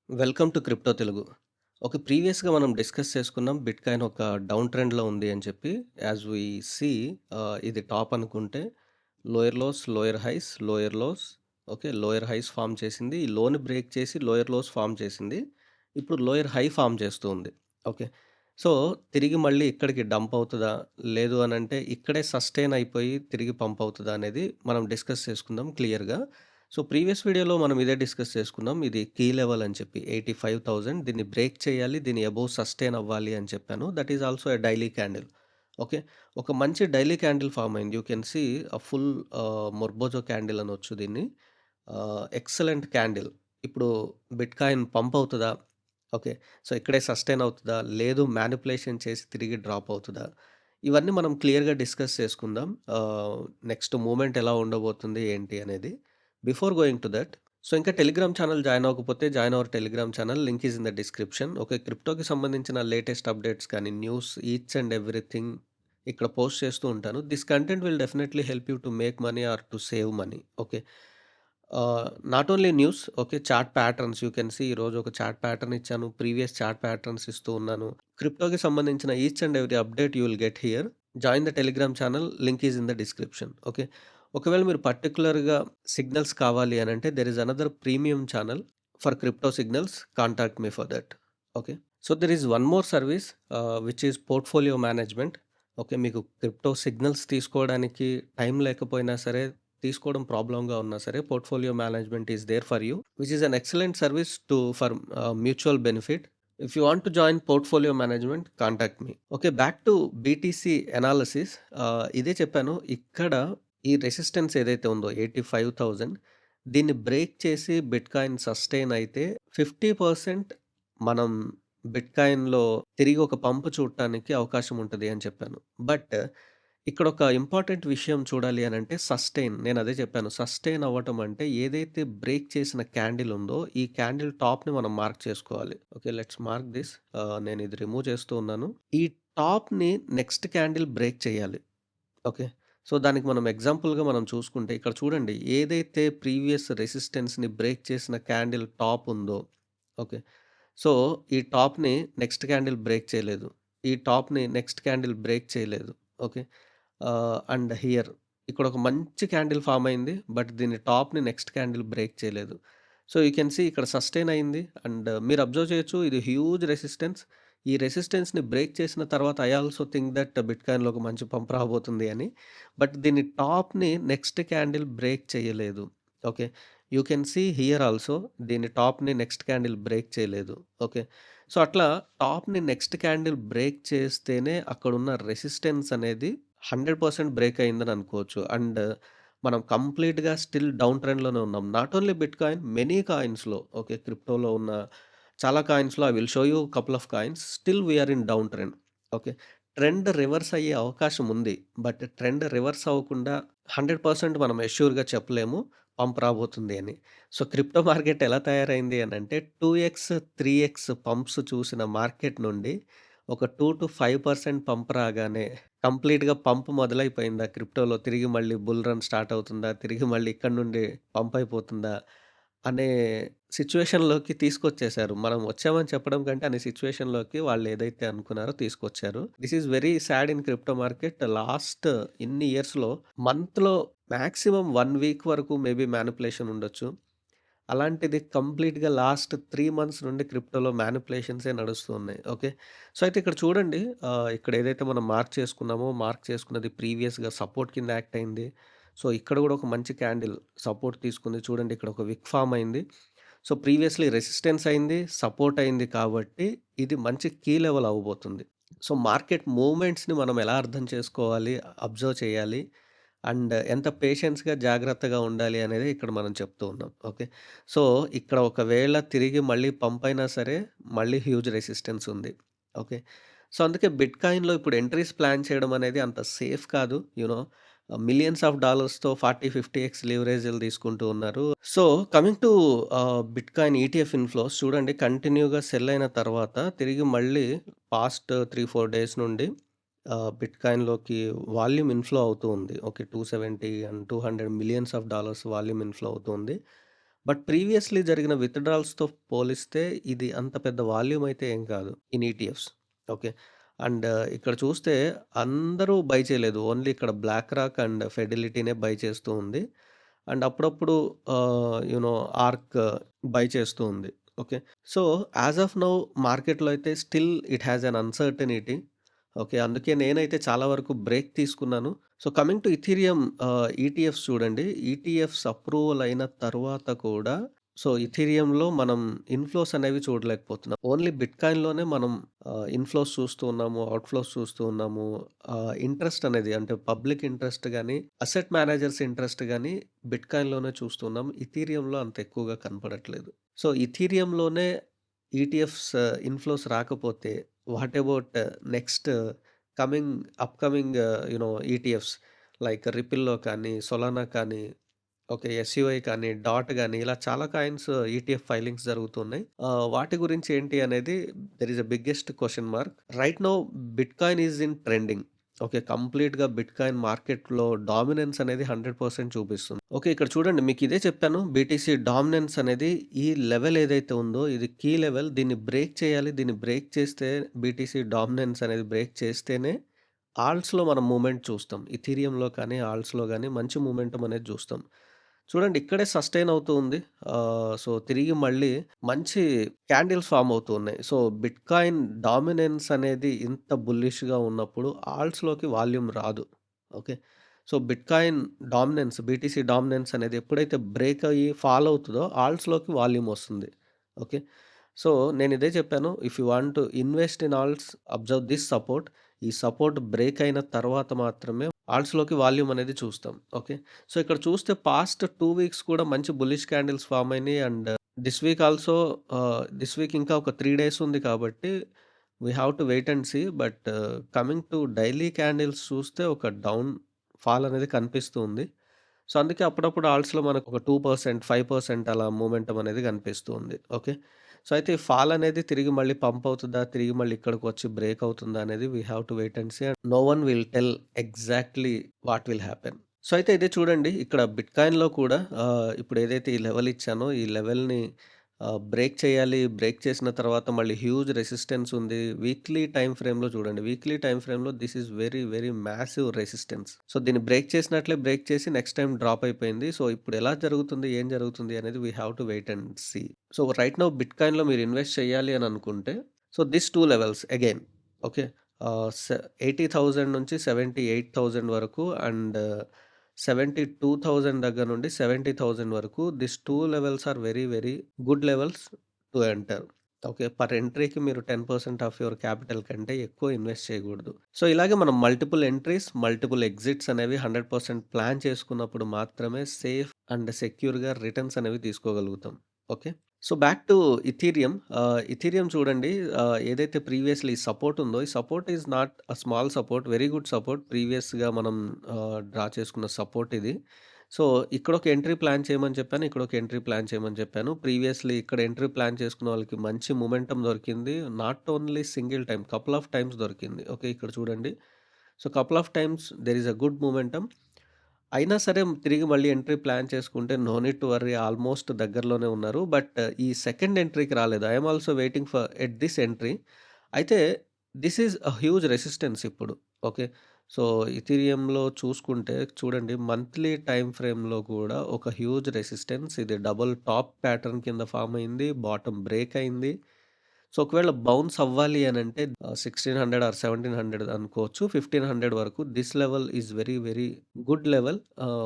Welcome to crypto Telugu. ప్రీవియస్‌గా మనం discuss చేసుకున్నాం. బిట్‌కాయిన్ ఒక డౌన్ ట్రెండ్‌లో ఉంది అని చెప్పి. యాస్ వి సీ ఇది టాప్ అనుకుంటే lower lows, lower highs, lower lows, lower highs form చేసింది. ఈ లోని బ్రేక్ చేసి లోయర్ లోస్ ఫార్మ్ చేసింది. ఇప్పుడు లోయర్ హై ఫార్మ్ చేస్తూ ఉంది. ఓకే. సో, తిరిగి మళ్ళీ ఇక్కడికి డంప్ అవుతదా? లేదు అనంటే ఇక్కడే సస్టైన్ అయిపోయి తిరిగి పంప్ అవుతదా? అనేది మనం డిస్కస్ చేసుకుందాం క్లియర్‌గా. సో, ప్రీవియస్ వీడియోలో మనం ఇదే డిస్కస్ చేసుకున్నాం. ఇది కీ లెవెల్ అని చెప్పి 85,000 దీన్ని బ్రేక్ చేయాలి. దీన్ని అబోవ్ సస్టైన్ అవ్వాలి అని చెప్పాను. That is also a daily candle. Okay. ఒక మంచి డైలీ క్యాండిల్ ఫార్మ్ అయింది. You can see full marubozu candle అనొచ్చు దీన్ని. Excellent candle. ఇప్పుడు బిట్‌కాయిన్ పంప్ అవుతదా? ఓకే. సో, ఇక్కడే సస్టైన్ అవుతదా? లేదు మ్యానిప్యులేషన్ చేసి తిరిగి డ్రాప్ అవుతదా? ఇవన్నీ మనం క్లియర్‌గా డిస్కస్ చేసుకుందాం. నెక్స్ట్ మూవ్‌మెంట్ ఎలా ఉండబోతుంది ఏంటి అనేది. Before going to that, so, ఇంకా టెలిగ్రామ్ ఛానల్ జాయిన్ అవ్వకపోతే join our Telegram channel. Link is in the description. క్రిప్టోకి సంబంధించిన లేటెస్ట్ అప్డేట్స్ కానీ, న్యూస్ ఈచ్ అండ్ ఎవ్రీథింగ్ ఇక్కడ పోస్ట్ చేస్తూ ఉంటాను. This content will definitely help you to make money or to save money. Okay. Not only news, chart patterns you can see ఈరోజు ఒక chart pattern ఇచ్చాను. Previous chart patterns ఇస్తూ ఉన్నాను. క్రిప్టోకి సంబంధించిన each and every update you will get here. Join the Telegram channel. Link is in the description. Okay. ఒకవేళ మీరు పర్టిక్యులర్‌గా సిగ్నల్స్ కావాలి అనంటే there is another premium channel for crypto signals. Contact me for that. Okay. So, there is one more service which is portfolio management. Okay. మీకు crypto signals తీసుకోవడానికి time లేకపోయినా సరే, తీసుకోవడం ప్రాబ్లమ్‌గా ఉన్నా సరే, portfolio management is there for you. Which is an excellent service for mutual benefit. If you want to join portfolio management contact me. Okay. Back to BTC analysis. ఇదే చెప్పాను. ఇక్కడ ఈ రెసిస్టెన్స్ ఏదైతే ఉందో 85,000 దీన్ని బ్రేక్ చేసి బిట్‌కాయిన్ సస్టైన్ అయితే 50% మనం బిట్‌కాయిన్‌లో తిరిగి ఒక పంప్ చూడటానికి అవకాశం ఉంటది అని చెప్పాను. బట్ ఇక్కడొక ఇంపార్టెంట్ విషయం చూడాలి అనంటే సస్టైన్. నేనదే చెప్పాను. సస్టైన్ అవ్వటం అంటే ఏదైతే బ్రేక్ చేసిన క్యాండిల్ ఉందో, ఈ క్యాండిల్ టాప్‌ని మనం మార్క్ చేసుకోవాలి. ఓకే. Let's mark this. నేనిది రిమూవ్ చేస్తూ ఉన్నాను. ఈ టాప్‌ని నెక్స్ట్ క్యాండిల్ బ్రేక్ చేయాలి. ఓకే. సో, దానికి మనం ఎగ్జాంపుల్‌గా మనం చూసుకుంటే ఇక్కడ చూడండి. ఏదైతే ప్రీవియస్ రెసిస్టెన్స్‌ని బ్రేక్ చేసిన క్యాండిల్ టాప్ ఉందో, ఓకే. సో, ఈ టాప్‌ని నెక్స్ట్ క్యాండిల్ బ్రేక్ చేయలేదు. ఈ టాప్‌ని నెక్స్ట్ క్యాండిల్ బ్రేక్ చేయలేదు. ఓకే. అండ్ హియర్ ఇక్కడొక మంచి క్యాండిల్ ఫార్మ్ అయింది. బట్ దీని టాప్‌ని నెక్స్ట్ క్యాండిల్ బ్రేక్ చేయలేదు. సో, యూ కెన్ సీ ఇక్కడ సస్టైన్ అయింది. అండ్ మీరు అబ్జర్వ్ చేయొచ్చు. ఇది హ్యూజ్ రెసిస్టెన్స్. ఈ రెసిస్టెన్స్‌ని బ్రేక్ చేసిన తర్వాత ఐ ఆల్సో థింక్ దట్ బిట్‌కాయిన్‌లో ఒక మంచి పంప్ రాబోతుంది అని. బట్ దీని టాప్‌ని నెక్స్ట్ క్యాండిల్ బ్రేక్ చేయలేదు. Okay. You can see here also దీని టాప్‌ని నెక్స్ట్ క్యాండిల్ బ్రేక్ చేయలేదు. ఓకే. సో, అట్లా టాప్‌ని నెక్స్ట్ క్యాండిల్ బ్రేక్ చేస్తేనే అక్కడున్న రెసిస్టెన్స్ అనేది 100% బ్రేక్ అయిందని అనుకోవచ్చు. అండ్ మనం కంప్లీట్‌గా స్టిల్ డౌన్ ట్రెండ్‌లోనే ఉన్నాం. నాట్ ఓన్లీ బిట్‌కాయిన్, మెనీ కాయిన్స్‌లో, క్రిప్టోలో ఉన్న చాలా కాయిన్స్‌లో I will show you couple of coins. Still we are in down trend. Okay. Trend reverse అయ్యే అవకాశం ఉంది. బట్ ట్రెండ్ రివర్స్ అవ్వకుండా 100% మనం అష్యూర్‌గా చెప్పలేము పంప్ రాబోతుంది అని. సో, క్రిప్టో మార్కెట్ ఎలా తయారైంది అనంటే 2x, 3x పంప్స్ చూసిన మార్కెట్ నుండి ఒక 2-5% పంప్ రాగానే కంప్లీట్‌గా పంప్ మొదలైపోయిందా క్రిప్టోలో? తిరిగి మళ్ళీ బుల్ రన్ స్టార్ట్ అవుతుందా? తిరిగి మళ్ళీ ఇక్కడి నుండి పంప్ అయిపోతుందా? అనే సిట్యుయేషన్‌లోకి తీసుకొచ్చేసారు. మనం వచ్చామని చెప్పడం కంటే అనే సిట్యుయేషన్‌లోకి వాళ్ళు ఏదైతే అనుకున్నారో తీసుకొచ్చారు. This is very sad in crypto market. Last ఇన్ని ఇయర్స్‌లో మంత్‌లో మాక్సిమం 1 వీక్ వరకు మేబీ మానిప్యులేషన్ ఉండొచ్చు. అలాంటిది కంప్లీట్‌గా లాస్ట్ 3 మంత్స్ నుండి క్రిప్టోలో మానిప్యులేషన్సే నడుస్తూ ఉన్నాయి. ఓకే. సో, అయితే ఇక్కడ చూడండి. ఇక్కడ ఏదైతే మనం మార్క్ చేసుకున్నామో, మార్క్ చేసుకున్నది ప్రీవియస్‌గా సపోర్ట్ కింద యాక్ట్ అయింది. సో, ఇక్కడ గూడా ఒక మంచి క్యాండిల్ సపోర్ట్ తీసుకుంది. చూడండి ఇక్కడ ఒక విక్ ఫార్మ్ అయింది. సో, ప్రీవియస్‌లీ రెసిస్టెన్స్ అయింది, సపోర్ట్ అయింది కాబట్టి ఇది మంచి కీ లెవెల్ అవ్వబోతుంది. సో, మార్కెట్ మూవ్‌మెంట్స్‌ని మనం ఎలా అర్థం చేసుకోవాలి, అబ్జర్వ్ చేయాలి. అండ్ ఎంత పేషెన్స్‌గా, జాగ్రత్తగా ఉండాలి అనేది ఇక్కడ మనం చెప్తూ ఉన్నాం. ఓకే. సో, ఇక్కడ ఒకవేళ తిరిగి మళ్ళీ పంప్ అయినా సరే, మళ్ళీ హ్యూజ్ రెసిస్టెన్స్ ఉంది. ఓకే. సో, అందుకే బిట్‌కాయిన్‌లో ఇప్పుడు ఎంట్రీస్ ప్లాన్ చేయడం అనేది అంత సేఫ్ కాదు. మిలియన్స్ ఆఫ్ డాలర్స్‌తో 40, 50x లివరేజ్‌లు తీసుకుంటూ ఉన్నారు. So, coming to bitcoin ETF inflows చూడండి. కంటిన్యూగా సెల్ అయిన తర్వాత తిరిగి మళ్ళీ పాస్ట్ 3, 4 డేస్ నుండి బిట్‌కాయిన్‌లోకి వాల్యూమ్ ఇన్‌ఫ్లో అవుతూ ఉంది. Okay. 270 and 200 millions of dollars volume inflow అవుతుంది. బట్ ప్రీవియస్‌లీ జరిగిన విత్‌డ్రాయల్స్‌తో పోలిస్తే ఇది అంత పెద్ద వాల్యూమ్ అయితే ఏం కాదు ఇన్ ఈటీఎఫ్స్. ఓకే. అండ్ ఇక్కడ చూస్తే అందరూ బై చేయలేదు. ఓన్లీ ఇక్కడ బ్లాక్ రాక్ అండ్ ఫిడెలిటీనే బై చేస్తూ ఉంది. అండ్ అప్పుడప్పుడు ఆర్క్ బై చేస్తూ ఉంది. Okay. So, as of now మార్కెట్‌లో అయితే still it has an uncertainty. Okay. అందుకే నేనైతే చాలా వరకు బ్రేక్ తీసుకున్నాను. So, coming to Ethereum ETFs చూడండి. ఈటీఎఫ్స్ అప్రూవల్ అయిన తర్వాత కూడా ఇథీరియంలో మనం ఇన్‌ఫ్లోస్ అనేవి చూడలేకపోతున్నాం. ఓన్లీ బిట్‌కాయిన్‌లోనే మనం ఇన్‌ఫ్లోస్ చూస్తూ ఉన్నాము, అవుట్‌ఫ్లోస్ చూస్తూ ఉన్నాము. ఇంట్రెస్ట్ అనేది అంటే పబ్లిక్ ఇంట్రెస్ట్ గాని, అసెట్ మేనేజర్స్ ఇంట్రెస్ట్ గాని బిట్‌కాయిన్‌లోనే చూస్తున్నాం. ఇథీరియంలో అంత ఎక్కువగా కనపడట్లేదు. ఇథీరియంలోనే ఈటీఎఫ్స్ ఇన్‌ఫ్లోస్ రాకపోతే what about next upcoming ETFs like రిపిల్‌లో కానీ, సొలానా కానీ, ఓకే. ఎస్‌యుఐ కానీ, డాట్ గాని ఇలా చాలా కాయిన్స్ ఈటీఎఫ్ ఫైలింగ్స్ జరుగుతున్నాయి. వాటి గురించి ఏంటి అనేది there is a biggest question mark. Right now bitcoin is in trending. Okay. కంప్లీట్‌గా బిట్‌కాయిన్ మార్కెట్‌లో డామినెన్స్ అనేది 100% చూపిస్తుంది. ఓకే. ఇక్కడ చూడండి మీకిదే చెప్పాను. బీటీసీ డామినెన్స్ అనేది ఈ లెవెల్ ఏదైతే ఉందో ఇది కీ లెవెల్. దీన్ని బ్రేక్ చేయాలి. దీన్ని బ్రేక్ చేస్తే బీటీసీ డామినెన్స్ అనేది బ్రేక్ చేస్తేనే ఆల్ట్స్‌లో మనం మూవ్‌మెంట్ చూస్తాం. ఇథీరియంలో కానీ, ఆల్ట్స్‌లో గాని మంచి మూవ్‌మెంటమ్ అనేది చూస్తాం. చూడండి ఇక్కడే సస్టైన్ అవుతూ ఉంది. తిరిగి మళ్ళీ మంచి క్యాండిల్స్ ఫార్మ్ అవుతూ ఉన్నాయి. బిట్‌కాయిన్ డామినెన్స్ అనేది ఇంత బుల్లిష్‌గా ఉన్నప్పుడు ఆల్ట్స్‌లోకి వాల్యూమ్ రాదు. Okay. Bitcoin dominance, BTC dominance అనేది ఎప్పుడైతే బ్రేక్ అయ్యి ఫాల్ అవుతదో ఆల్ట్స్‌లోకి వాల్యూమ్ వస్తుంది. ఓకే. నేనిదే చెప్పాను. If you want to invest in ఆల్ట్స్ observe this support. ఈ సపోర్ట్ బ్రేక్ అయిన తర్వాత మాత్రమే ఆల్ట్స్‌లోకి వాల్యూమ్ అనేది చూస్తాం. ఓకే. ఇక్కడ చూస్తే పాస్ట్ 2 వీక్స్ కూడా మంచి బుల్లిష్ క్యాండిల్స్ ఫార్మ్ అయినాయి. అండ్ దిస్ వీక్ ఇంకా ఒక 3 డేస్ ఉంది కాబట్టి we have to wait and see. But coming to daily candles చూస్తే ఒక డౌన్ ఫాల్ అనేది కనిపిస్తూ ఉంది. అందుకే అప్పుడప్పుడు ఆల్ట్స్‌లో మనకు ఒక 2%, 5% అలా మొమెంటమ్ అనేది కనిపిస్తూ ఉంది. ఓకే. అయితే ఈ ఫాల్ అనేది తిరిగి మళ్ళీ పంప్ అవుతదా? తిరిగి మళ్ళీ ఇక్కడికొచ్చి బ్రేక్ అవుతుందా? అనేది we have to wait and see. And no one will tell exactly what will happen. అయితే ఇదే చూడండి ఇక్కడ బిట్‌కాయిన్‌లో కూడా ఇప్పుడు ఏదైతే ఈ లెవెల్ ఇచ్చానో ఈ లెవెల్‌ని బ్రేక్ చేయాలి. బ్రేక్ చేసిన తర్వాత మళ్ళీ హ్యూజ్ రెసిస్టెన్స్ ఉంది. వీక్లీ టైమ్ ఫ్రేమ్‌లో చూడండి. వీక్లీ టైమ్ ఫ్రేమ్‌లో this is very, very massive resistance. దీన్ని బ్రేక్ చేసినట్లే బ్రేక్ చేసి నెక్స్ట్ టైమ్ డ్రాప్ అయిపోయింది. ఇప్పుడు ఎలా జరుగుతుంది? ఏం జరుగుతుంది? అనేది we have to wait and see. Right now బిట్‌కాయిన్‌లో మీరు ఇన్వెస్ట్ చేయాలి అని అనుకుంటే దిస్ 2 లెవెల్స్ అగైన్ ఓకే. 80,000 నుంచి 78,000 వరకు అండ్ 72,000 దగ్గర నుండి 70,000 వరకు this 2 levels are very, very good levels to enter. Okay. Per ఎంట్రీకి మీరు 10% ఆఫ్ యువర్ క్యాపిటల్ కంటే ఎక్కువ ఇన్వెస్ట్ చేయకూడదు. ఇలాగే మనం మల్టిపుల్ ఎంట్రీస్, మల్టిపుల్ ఎగ్జిట్స్ అనేవి 100% ప్లాన్ చేసుకున్నప్పుడు మాత్రమే సేఫ్ అండ్ సెక్యూర్‌గా రిటర్న్స్ అనేవి తీసుకోగలుగుతాం. Okay. Back to Ethereum. Ethereum చూడండి ఏదైతే ప్రీవియస్‌లీ సపోర్ట్ ఉందో, ఈ support is not a small support. Very good support. ప్రీవియస్‌గా మనం డ్రా చేసుకున్న సపోర్ట్ ఇది. ఇక్కడొక ఎంట్రీ ప్లాన్ చేయమని చెప్పాను. ఇక్కడొక ఎంట్రీ ప్లాన్ చేయమని చెప్పాను. ప్రీవియస్‌లీ ఇక్కడ ఎంట్రీ ప్లాన్ చేసుకున్న వాళ్ళకి మంచి మొమెంటమ్ దొరికింది. Not only single time, couple of times దొరికింది. ఓకే. ఇక్కడ చూడండి. Couple of times there is a good momentum. అయినా సరే తిరిగి మళ్ళీ ఎంట్రీ ప్లాన్ చేసుకుంటే no need to worry almost దగ్గరలోనే ఉన్నారు. బట్ ఈ సెకండ్ ఎంట్రీకి రాలేదు. I am also waiting for at this entry. అయితే this is a huge resistance ఇప్పుడు. ఓకే. ఇథీరియంలో చూసుకుంటే చూడండి మంత్లీ టైమ్ ఫ్రేమ్‌లో కూడా ఒక హ్యూజ్ రెసిస్టెన్స్ ఇది డబుల్ టాప్ ప్యాటర్న్ కింద ఫార్మ్ అయింది. బాటమ్ బ్రేక్ అయింది. ఒకవేళ బౌన్స్ అవ్వాలి అనంటే 1600 ఆర్ 1700 అనుకోవచ్చు. 1500 వరకు this level is very, very good level.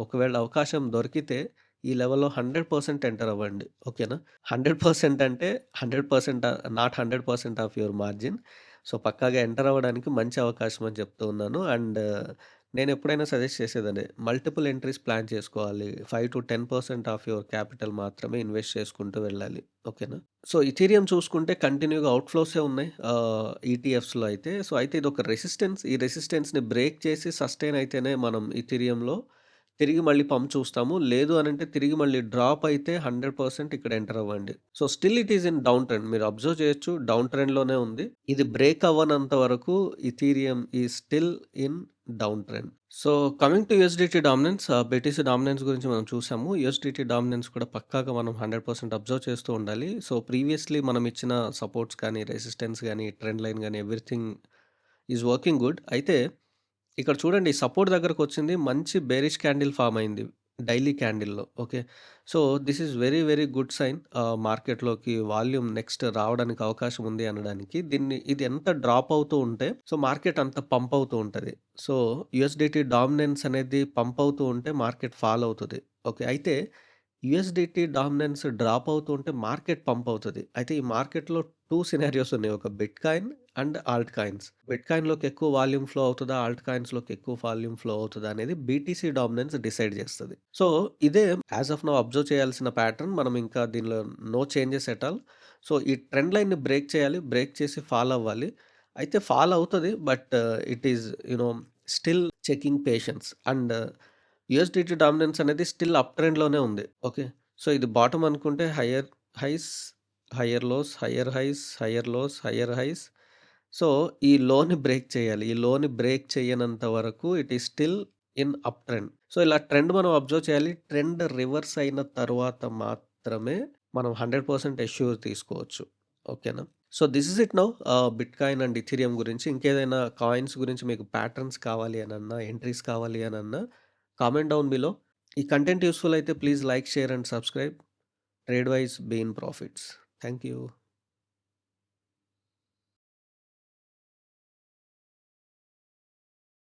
ఒకవేళ అవకాశం దొరికితే ఈ లెవెల్‌లో 100% ఎంటర్ అవ్వండి. ఓకేనా? 100% అంటే 100% నాట్ 100% ఆఫ్ యువర్ మార్జిన్. పక్కాగా ఎంటర్ అవ్వడానికి మంచి అవకాశం అని చెప్తూ ఉన్నాను. అండ్ నేనెప్పుడైనా సజెస్ట్ చేసేదదే. మల్టిపుల్ ఎంట్రీస్ ప్లాన్ చేసుకోవాలి. 5-10% ఆఫ్ యువర్ క్యాపిటల్ మాత్రమే ఇన్వెస్ట్ చేసుకుంటూ వెళ్ళాలి. ఓకేనా? ఇథీరియం చూసుకుంటే కంటిన్యూ‌గా అవుట్‌ఫ్లోసే ఉన్నాయి. ఈటీఎఫ్స్‌లో అయితే. అయితే ఇదొక రెసిస్టెన్స్. ఈ రెసిస్టెన్స్‌ని బ్రేక్ చేసి సస్టైన్ అయితేనే మనం ఇథీరియంలో తిరిగి మళ్ళీ పంప్ చూస్తాము. లేదు అనంటే తిరిగి మళ్ళీ డ్రాప్ అయితే 100% ఇక్కడ ఎంటర్ అవ్వండి. Still it is in down trend. మీరు అబ్జర్వ్ చేయొచ్చు డౌన్ ట్రెండ్‌లోనే ఉంది. ఇది బ్రేక్ అవ్వనంత వరకు Ethereum is still in down trend. So, coming to USDT dominance, BTC dominance గురించి మనం చూసాము. యూఎస్‌డిటీ డామినెన్స్ కూడా పక్కాగా మనం 100% అబ్జర్వ్ చేస్తూ ఉండాలి. సో, ప్రీవియస్‌లీ మనం ఇచ్చిన సపోర్ట్స్ కానీ, రెసిస్టెన్స్ గానీ, ట్రెండ్ లైన్ గానీ ఎవ్రీథింగ్ ఈజ్ వర్కింగ్ గుడ్. అయితే ఇక్కడ చూడండి, సపోర్ట్ దగ్గరకొచ్చింది. మంచి బేరిష్ క్యాండిల్ ఫార్మ్ అయింది డైలీ క్యాండిల్‌లో. Okay. So, this is very, very good sign. మార్కెట్‌లోకి వాల్యూమ్ నెక్స్ట్ రావడానికి అవకాశం ఉంది అనడానికి. ఇది ఎంత డ్రాప్ అవుతూ ఉంటే, సో, మార్కెట్ అంత పంప్ అవుతూ ఉంటది. సో, యూఎస్‌డిటీ డామినెన్స్ అనేది పంప్ అవుతూ ఉంటే మార్కెట్ ఫాల్ అవుతది. ఓకే. అయితే యూఎస్‌డిటీ డామినెన్స్ డ్రాప్ అవుతూ ఉంటే మార్కెట్ పంప్ అవుతది. అయితే ఈ మార్కెట్‌లో 2 సినారియోస్ ఉన్నాయి. ఒక బిట్‌కాయిన్ అండ్ ఆల్ట్ కాయిన్స్. బిట్‌కాయిన్‌లోకి ఎక్కువ వాల్యూమ్ ఫ్లో అవుతదా? ఆల్ట్ కాయిన్స్‌లోకి ఎక్కువ వాల్యూమ్ ఫ్లో అవుతదా? అనేది బీటీసీ డామినెన్స్ డిసైడ్ చేస్తది. సో, ఇదే యాస్ ఆఫ్ నౌ అబ్జర్వ్ చేయాల్సిన ప్యాటర్న్. మనం ఇంకా దీనిలో no changes at all. So, ఈ ట్రెండ్ లైన్‌ని బ్రేక్ చేయాలి. బ్రేక్ చేసి ఫాల్ అవ్వాలి. అయితే ఫాల్ అవుతది. But it is still checking patience and USDT dominance అనేది స్టిల్ అప్ ట్రెండ్‌లోనే ఉంది. ఓకే. సో, ఇది బాటమ్ అనుకుంటే higher highs, higher lows, higher highs, higher lows, higher highs. So, ఈ లోని బ్రేక్ చేయాలి. ఈ లోని బ్రేక్ చేయనంత వరకు it is still in up trend. So, ఇలా ట్రెండ్ మనం అబ్జర్వ్ చేయాలి. ట్రెండ్ రివర్స్ అయిన తరువాత మాత్రమే మనం 100% ఎష్యూర్ తీసుకోవచ్చు. ఓకేనా? So, this is it now. Bitcoin and Ethereum గురించి. ఇంకేదైనా కాయిన్స్ గురించి మీకు ప్యాటర్న్స్ కావాలి అనన్నా, ఎంట్రీస్ కావాలి అనన్నా కామెంట్ డౌన్ బిలో. ఈ కంటెంట్ యూజ్‌ఫుల్ అయితే please like, share and subscribe. Trade wise be in profits. Thank you.